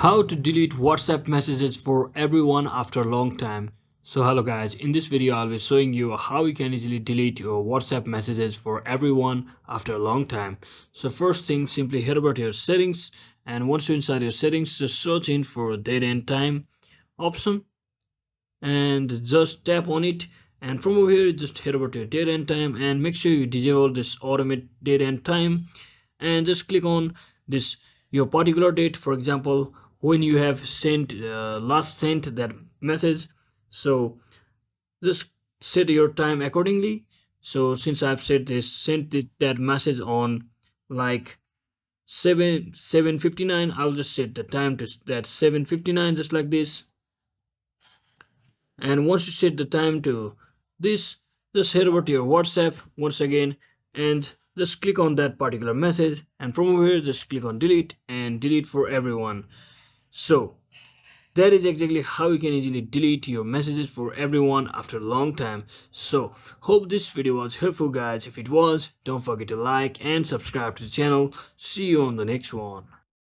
How to delete WhatsApp messages for everyone after a long time. So hello guys, in this video I'll be showing you how you can easily delete your WhatsApp messages for everyone after a long time. So first thing, simply head over to your settings, and once you're inside your settings, just search in for date and time option and just tap on it, and from over here just head over to your date and time and make sure you disable this automate date and time, and just click on this your particular date, for example when you have sent last sent that message. So just set your time accordingly. So since I've sent that message on like 7:59, I'll just set the time to that 7:59, just like this. And once you set the time to this, just head over to your WhatsApp once again and just click on that particular message, and from over here just click on delete and delete for everyone. So that is exactly how you can easily delete your messages for everyone after a long time. So hope this video was helpful guys. If it was, don't forget to like and subscribe to the channel. See you on the next one.